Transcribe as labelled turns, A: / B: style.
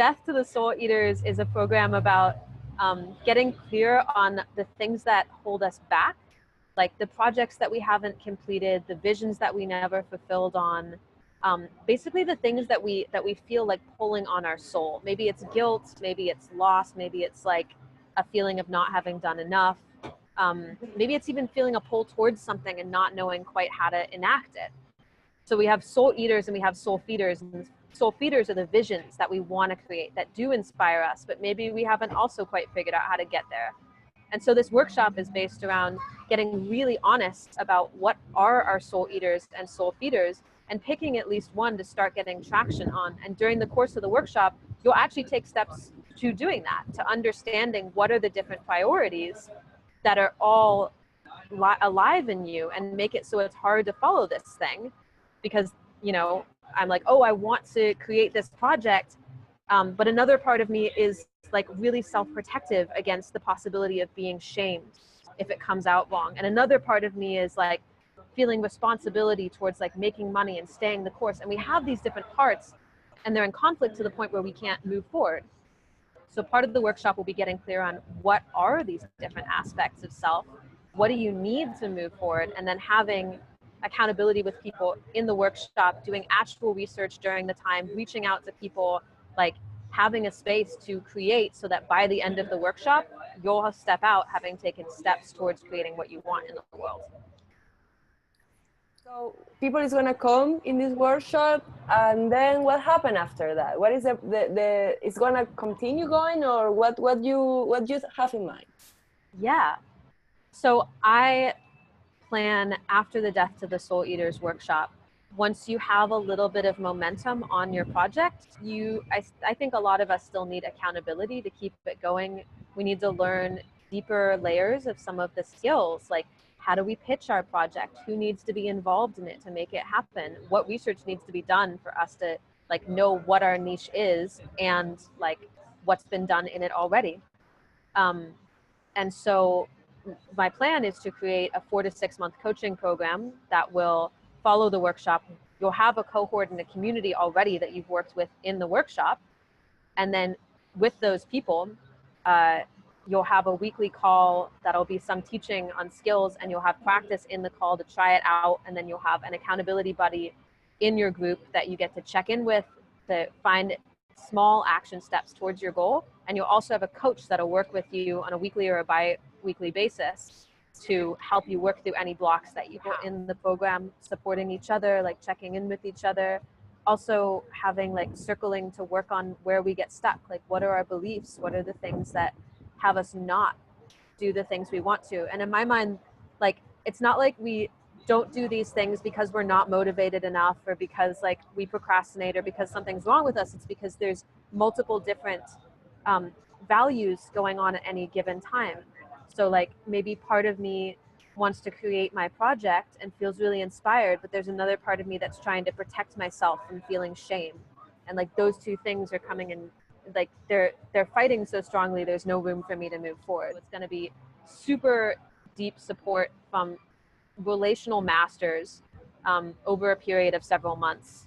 A: Death to the Soul Eaters is a program about getting clear on the things that hold us back, like the projects that we haven't completed, the visions that we never fulfilled on, basically the things that we feel like pulling on our soul. Maybe it's guilt, maybe it's loss, maybe it's like a feeling of not having done enough. Maybe it's even feeling a pull towards something and not knowing quite how to enact it. So we have soul eaters and we have soul feeders. And soul feeders are the visions that we want to create that do inspire us, but maybe we haven't also quite figured out how to get there. And so this workshop is based around getting really honest about what are our soul eaters and soul feeders, and picking at least one to start getting traction on. And during the course of the workshop, you'll actually take steps to doing that, to understanding what are the different priorities that are all alive in you, and make it so it's hard to follow this thing. Because, you know, I'm like, oh, I want to create this project, but another part of me is like really self-protective against the possibility of being shamed if it comes out wrong. And another part of me is like feeling responsibility towards like making money and staying the course. And we have these different parts and they're in conflict to the point where we can't move forward. So part of the workshop will be getting clear on what are these different aspects of self, what do you need to move forward, and then having accountability with people in the workshop, doing actual research during the time, reaching out to people, like having a space to create so that by the end of the workshop, you'll step out having taken steps towards creating what you want in the world.
B: So people is going to come in this workshop, and then what happened after that? What is the it's going to continue going, or what you have in mind?
A: Yeah. So I plan after the Death to the Soul Eaters workshop, once you have a little bit of momentum on your project, I think a lot of us still need accountability to keep it going. We need to learn deeper layers of some of the skills, like how do we pitch our project? Who needs to be involved in it to make it happen? What research needs to be done for us to like know what our niche is and like what's been done in it already. And so my plan is to create a 4 to 6 month coaching program that will follow the workshop. You'll have a cohort and a community already that you've worked with in the workshop. And then with those people, you'll have a weekly call that'll be some teaching on skills, and you'll have practice in the call to try it out. And then you'll have an accountability buddy in your group that you get to check in with to find small action steps towards your goal. And you'll also have a coach that'll work with you on a weekly or a bi-weekly basis to help you work through any blocks that you have in the program, supporting each other, like checking in with each other. Also having like circling to work on where we get stuck, like what are our beliefs? What are the things that have us not do the things we want to? And in my mind, like, it's not like we don't do these things because we're not motivated enough, or because like we procrastinate, or because something's wrong with us. It's because there's multiple different values going on at any given time. So like maybe part of me wants to create my project and feels really inspired, but there's another part of me that's trying to protect myself from feeling shame. And like those two things are coming in, like they're fighting so strongly, there's no room for me to move forward. It's going to be super deep support from relational masters over a period of several months